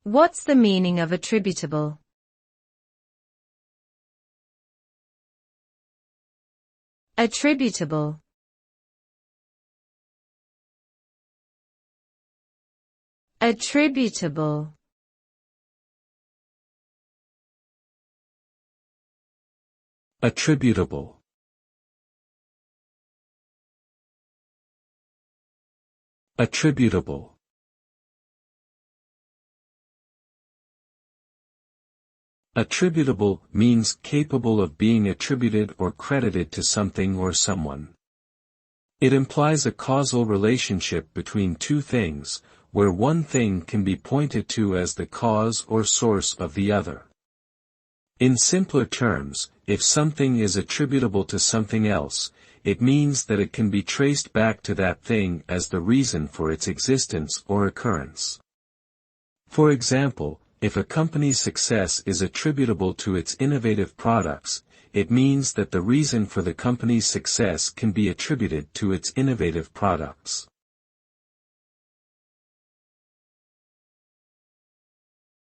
What's the meaning of attributable? Attributable. Attributable. Attributable. Attributable. Attributable means capable of being attributed or credited to something or someone. It implies a causal relationship between two things, where one thing can be pointed to as the cause or source of the other. In simpler terms, if something is attributable to something else, it means that it can be traced back to that thing as the reason for its existence or occurrence. For example, if a company's success is attributable to its innovative products, it means that the reason for the company's success can be attributed to its innovative products.